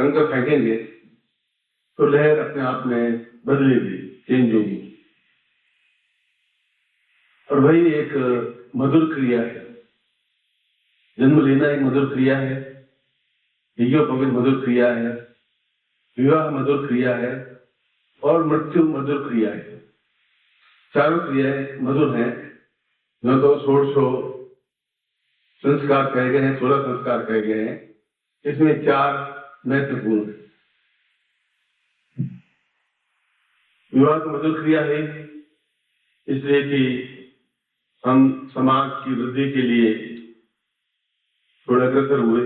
कंकर फेंकेंगे तो लहर अपने आप में बदलेगी, चेंज होगी। और वही एक मधुर क्रिया है। जन्म लेना एक मधुर क्रिया है, यज्ञोपवीत मधुर क्रिया है, विवाह मधुर क्रिया है और मृत्यु मधुर क्रिया है। चारों क्रियाएं मधुर हैं। न तो 16 संस्कार कहे गए हैं, 16 संस्कार कहे गए हैं, इसमें 4 महत्वपूर्ण है। विवाह तो मधुर क्रिया है इसलिए कि हम समाज की वृद्धि के लिए थोड़ा अग्रसर हुए,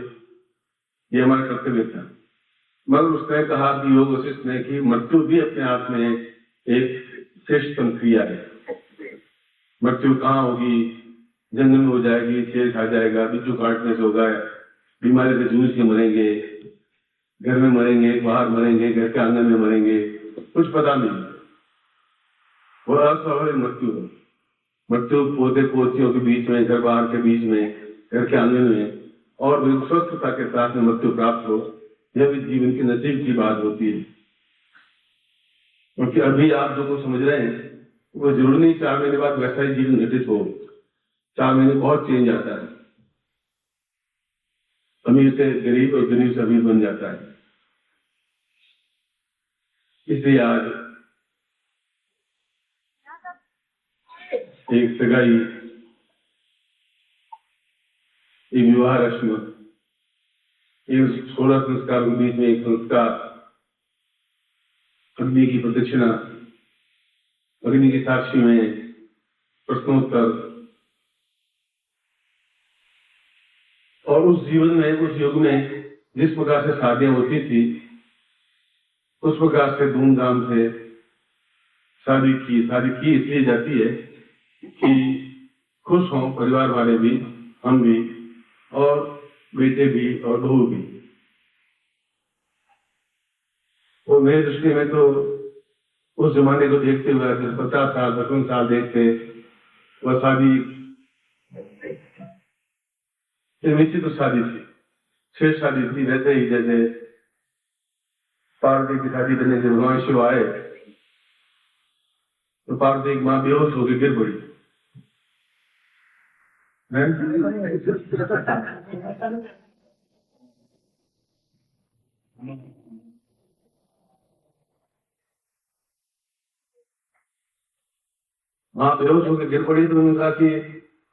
ये हमारा कर्तव्य था। मगर उसने कहा कि योग वशिष्ठ ने कि मृत्यु भी अपने आप में एक श्रेष्ठतम क्रिया है। मृत्यु कहाँ होगी? जंगल में हो जाएगी, शेर खा जाएगा, बिच्छू काटने से होगा, बीमारी से जूझ के मरेंगे, घर में मरेंगे, बाहर मरेंगे, घर के आंगन में मरेंगे, कुछ पता नहीं। वो अस्वाभाविक मृत्यु है। मृत्यु पोते पोतियों के बीच में, घर बाहर के बीच में, घर के आंगन में, और स्वस्थता के साथ में मृत्यु प्राप्त हो, यह भी जीवन की नसीब की बात होती है। क्योंकि अभी आप जो कुछ समझ रहे हैं वो जरूर नहीं 4 महीने बाद वैसा ही जीवन घटित हो। 4 महीने बहुत चेंज आता है। अमीर से गरीब और गरीब से अमीर बन जाता है। इसलिए आज एक सगाई, एक विवाह रस्म, एक 16 संस्कार के बीच में एक संस्कार, अग्नि की प्रदक्षिणा, अग्नि की साक्षी में प्रश्नोत्तर, और उस जीवन में, उस युग में जिस प्रकार से शादियां होती थी उस प्रकार से धूमधाम से शादी की इसलिए जाती है कि खुश हों परिवार वाले भी, हम भी, और बेटे भी और बहू भी। और मेरी दृष्टि में तो उस जमाने को देखते हुए 50 साल 55 साल देखते वह शादी निश्चित तो शादी थी, शेष शादी थी। वैसे ही जैसे पार्वती की शादी करने से भगवान शिव आए तो पार्वती की मां बेहोश होकर गिर पड़ी। मां बेहोश होकर गिर पड़ी तो उन्होंने कहा कि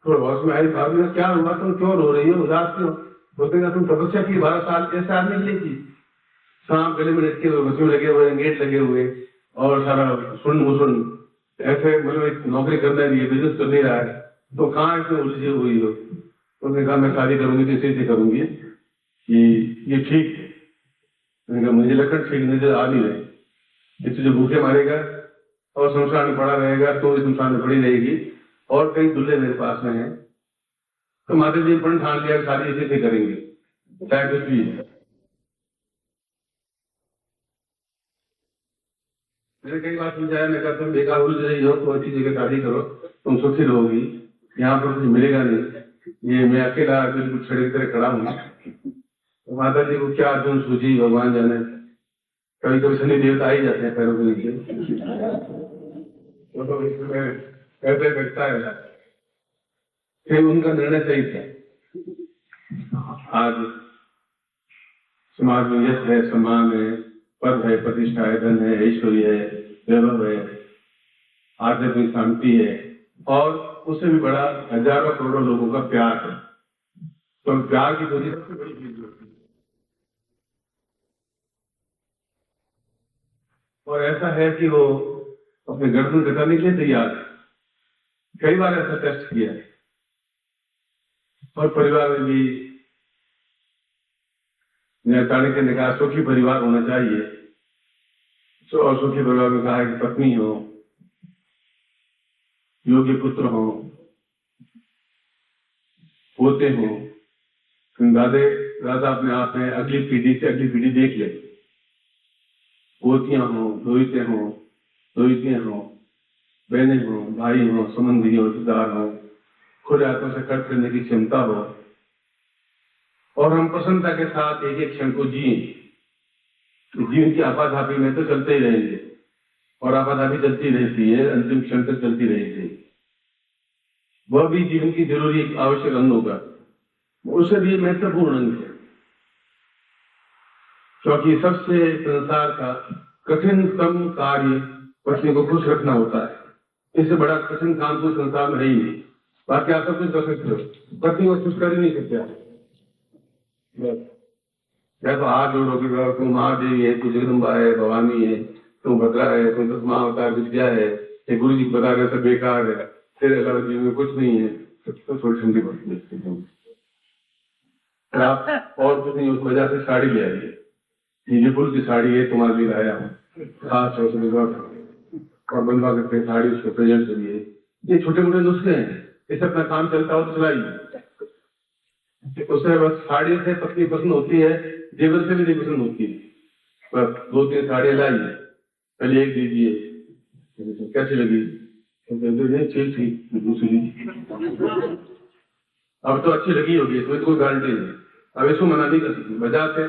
थोड़ा होश में आई, भाभी क्या हुआ, तुम क्यों रो रही हो, उदास क्यों? बोलते तुम तपस्या की 12 साल, कैसे आदमी मिलेगी? सांप गले में लटके हुए, बच्चों लगे हुए, गेट लगे हुए और सारा सुन मुसुन, ऐसे मतलब नौकरी कर नहीं रही है, बिजनेस कर नहीं रहा है, तो कहाँ ऐसे उलझी हुई हो? उन्होंने कहा मैं शादी करूंगी तो इसी से करूंगी कि ये ठीक है। मैंने कहा मुझे लक्षण ठीक नजर आ नहीं रहे, इससे जो भूखे मारेगा और संसार में पड़ा रहेगा तो इस संसार में पड़ी रहेगी, और कई दूल्हे मेरे पास में हैं। तो माता जी पण ठान लिया शादी इसी से करेंगे, चाहे कुछ भी है। मैंने कई बार समझाया, मैं कहता तुम बेकार उलझ रही हो तो अच्छी जगह शादी करो, तुम सुखी रहोगी, यहाँ पर कुछ मिलेगा नहीं, ये मैं अकेला बिल्कुल छड़ी तरह खड़ा हूँ। तो माता जी को क्या अर्जुन सूझी, भगवान जाने, कभी कभी शनि देवता ही जाते हैं पैरों के नीचे, तो इसमें ऐसे लगता है। फिर उनका निर्णय सही था। आज समाज में यश है, सम्मान है, पद है, प्रतिष्ठा है, धन है, ऐश्वर्य है, वैभव है, आध्यात्मिक शांति है, और उससे भी बड़ा हजारों करोड़ों लोगों का प्यार है। तो प्यार की दूरी सबसे बड़ी चीज होती है। और ऐसा है कि वो अपने गर्दन कटाने के लिए तैयार है। कई बार ऐसा टेस्ट किया है और परिवार में भी नियताने के निकाह सुखी परिवार होना चाहिए। और सुखी परिवार में कहा है कि पत्नी हो, योग्य पुत्र हो, पोते हो, दादा अपने आप में अगली पीढ़ी से अगली पीढ़ी देख ले, पोतियां हो, दोहितियां हो, बहनें हो, भाई हो, संबंधी हो, रिश्तेदार हो, खुले हाथों से खर्च करने की क्षमता हो, और हम प्रसन्नता के साथ एक एक क्षण को जिए। जीवन की आपाधापी में तो चलते ही रहेंगे और आपाधापी चलती रहती है, अंतिम क्षण तक चलती रहेगी। वह भी जीवन की जरूरी आवश्यक अंग होगा, उससे भी महत्वपूर्ण अंग है, क्योंकि सबसे संसार का कठिनतम कार्य पत्नी को खुश रखना होता है। इससे बड़ा कठिन काम कोई संसार में है ही नहीं। बाकी आप सब कुछ कर सकते हो, पत्नी को खुश कर ही नहीं सकते। या तो हाथ जोड़ोगे, तुम महादेवी है, तू जगदम्बा है, भवानी है, तुम भद्रा है, तुम दसमा अवतार विद्या है, ये गुरु जी बता रहे सब बेकार है, तेरे अलावा जीवन में कुछ नहीं है, तो थोड़ी ठंडी पड़ती है। आप और कुछ नहीं, उस वजह से साड़ी ले आइए, ये फुल की साड़ी है, तुम्हारे लिए लाया हूँ, खास और बनवा करके साड़ी उसको प्रेजेंट करिए। ये छोटे मोटे नुस्खे हैं, इससे अपना काम चलता हो तो चलाइए। उससे बस साड़ी से पत्नी पसंद होती है, जेवर से भी नहीं पसंद होती है। बस 2-3 साड़ियाँ लाइए, पहले एक दीजिए, कैसी लगी? ठीक ठीक दूसरी, अब तो अच्छी लगी होगी, इसमें तो कोई गारंटी नहीं। अब इसको मना नहीं कर सकती। बाजार से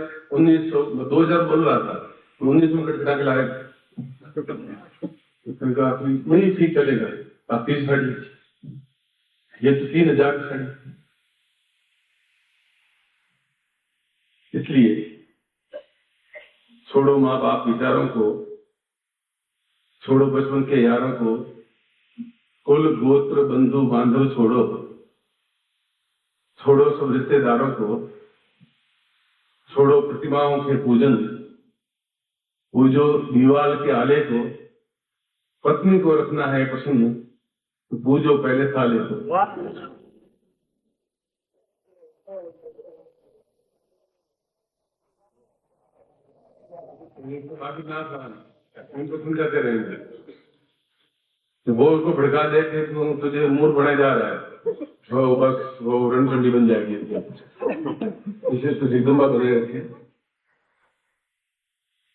2000 बोल रहा था, 1900 कटा के लाए, नहीं ठीक चलेगा, आप 30 साड़ी, ये तो 3000 की साड़ी। इसलिए छोड़ो माँ बाप विचारों को, छोड़ो बचपन के यारों को, कुल गोत्र बंधु बांधव छोड़ो, छोड़ो सब रिश्तेदारों को, छोड़ो प्रतिमाओं के पूजन, पूजो दीवाल के आले को। पत्नी को रखना है पसंद तो पूजो पहले साले को। बाकी ना उनको समझाते रहेंगे, तो वो उसको भड़का दे कि तुझे मूर्ख बनाया जा रहा है, वो बस वो रणचंडी बन जाएगी, इसे तो जगदम्बा बने रखे।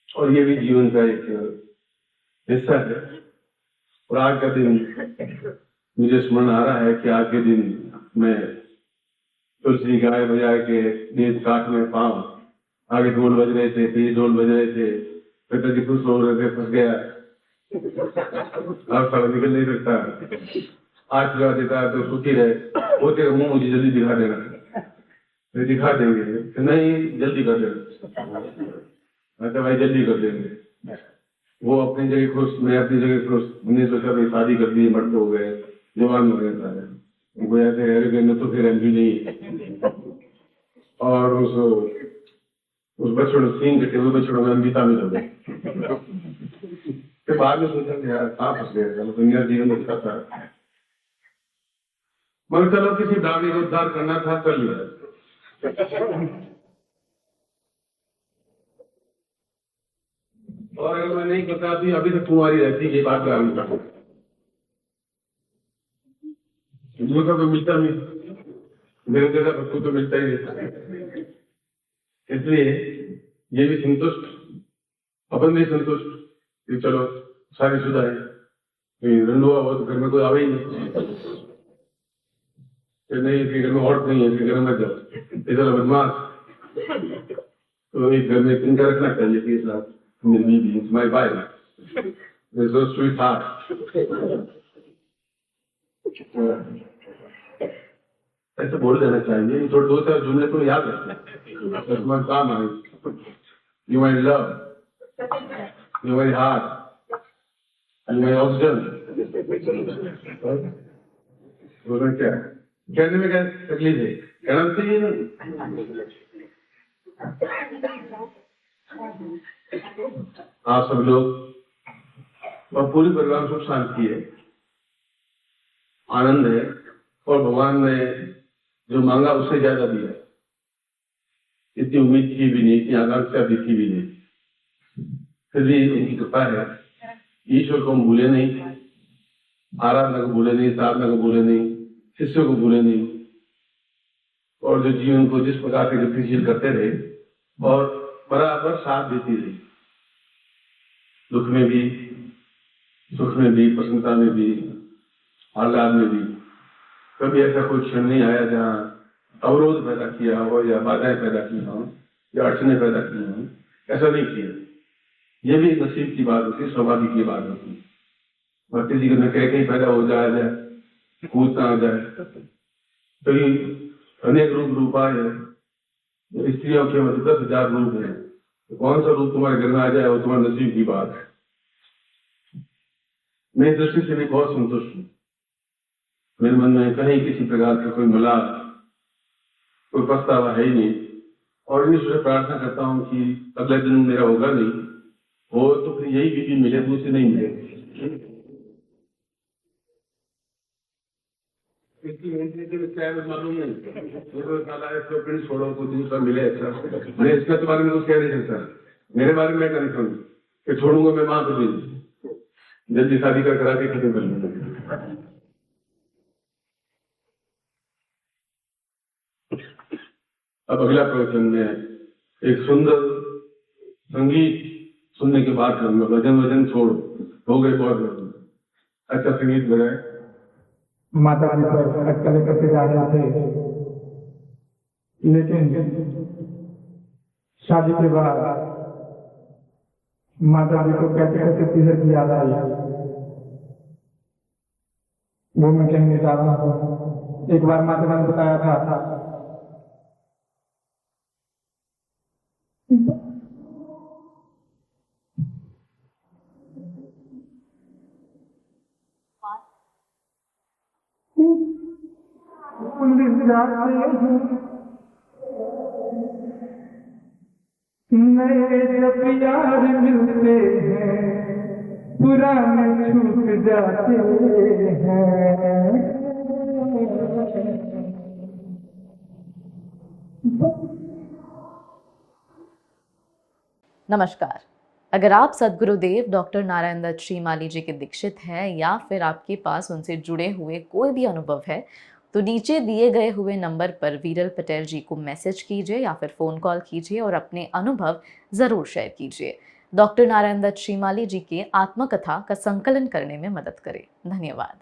और ये भी जीवन का एक हिस्सा है। और आज का दिन मुझे स्मरण आ रहा है कि आज के दिन मैं तुलसी गाय बजा के नींद काट में पाऊं, आगे ढोल बज रहे थे, पीछे ढोल बज रहे थे, पिताजी खुश हो रहे थे, फंस गया, अब सारा निकल नहीं सकता, आशीर्वाद देता है तो सुखी रहे, वो तेरा मुंह मुझे जल्दी दिखा देना, तो दिखा देंगे, नहीं जल्दी कर देना, अच्छा भाई जल्दी कर देंगे। वो अपनी जगह खुश, मैं अपनी जगह खुश, हमने सोचा भाई शादी कर दी, मर्द हो गए, जवान हो गए सारे, वो ऐसे रह तो फिर भी नहीं। और उस बछड़ों सिंह कटे हुए बछड़ों में अंबिता मिल गए, फिर बाद में सोचा यार कहाँ फंस गए, दुनिया जीवन में था, मगर चलो किसी दावी को उद्धार करना था, कर लिया। और अगर मैं नहीं करता थी अभी तक तुम्हारी रहती, ये बात दूसरा तो मिलता नहीं, मेरे जैसा बच्चों तो मिलता ही नहीं। इसलिए ये भी संतुष्ट, अपन भी संतुष्ट कि चलो सारी शुदा है, रंडुआ हो तो घर में कोई आवे ही नहीं, घर में औरत नहीं है, घर में जाओ इधर बदमाश, तो एक घर में इनका रखना चाहिए कि साथ मेरी बीवी, my wife is so sweet heart, ऐसे बोल देना चाहिए। थोड़े 2-4 जुमले तो याद रखना, तुम्हारा काम है, you my love, you my heart, you my oxygen. बोलना क्या कहने में क्या तकलीफ है, कहना चाहिए। आप सब लोग और पूरी परिवार सुख शांति है, आनंद है, और भगवान ने जो मांगा उससे ज्यादा दिया। इतनी उम्मीद की भी नहीं, इतनी आकांक्षा भी की भी नहीं, फिर भी उनकी कृपा है। ईश्वर को हम भूले नहीं, आराधना को भूले नहीं, साधना को भूले नहीं, शिष्यों को भूले नहीं, और जो जीवन को जिस प्रकार से गतिशील करते रहे और बराबर साथ देती रही, दुख में भी, सुख में भी, प्रसन्नता में भी, आह्लाद में भी। कभी ऐसा कोई क्षण नहीं आया जहाँ अवरोध पैदा किया हो या बाधाएं पैदा की हो या अड़चने पैदा की हो, ऐसा नहीं किया। ये भी नसीब की बात होती है, सौभाग्य की बात होती है। भक्ति जी ने कह कहीं पैदा हो जाया जाए, कूदता आ जाए, कहीं अनेक रूपाए है, स्त्रियों के 10,000 रूप है, तो कौन सा रूप तुम्हारे घर में आ जाए वो तुम्हारे नसीब की बात है। मैं इस दृष्टि से भी बहुत संतुष्ट हूँ। मेरे मन में कहीं किसी प्रकार का कोई मलाल, कोई पछतावा है ही नहीं, और ईश्वर से प्रार्थना करता हूँ कि अगला जन्म मेरा होगा नहीं, हो तो फिर यही विधि मिले, दूसरी नहीं मिले। इसकी एंट्री के लिए क्या है मालूम नहीं, प्रिंट छोड़ो कुछ दूसरा मिले। अच्छा, मैं इसका तो बारे में कुछ कह नहीं सकता। मेरे बारे में कन्फर्म कि छोड़ूंगा मैं वहां पर भी, जल्दी शादी का करा के खत्म कर लूंगा। अब अगला प्रवचन में एक सुंदर संगीत सुनने के बाद करूंगा। भजन छोड़ो, हो गए बहुत अच्छा संगीत बजाए। माता जी पर अटकलें करते जा रहे थे, लेकिन शादी के बाद माता जी को कहते कहते तीसरे की याद आई। वो मैं कहने जा रहा हूँ। एक बार माता ने बताया था नए जब यार मिलते हैं पुराने छूट जाते हैं। नमस्कार। अगर आप सद्गुरुदेव डॉक्टर नारायण दत्त श्रीमाली जी के दीक्षित हैं या फिर आपके पास उनसे जुड़े हुए कोई भी अनुभव है, तो नीचे दिए गए हुए नंबर पर वीरल पटेल जी को मैसेज कीजिए या फिर फ़ोन कॉल कीजिए और अपने अनुभव ज़रूर शेयर कीजिए। डॉक्टर नारायण दत्त श्रीमाली जी के आत्मकथा का संकलन करने में मदद करें। धन्यवाद।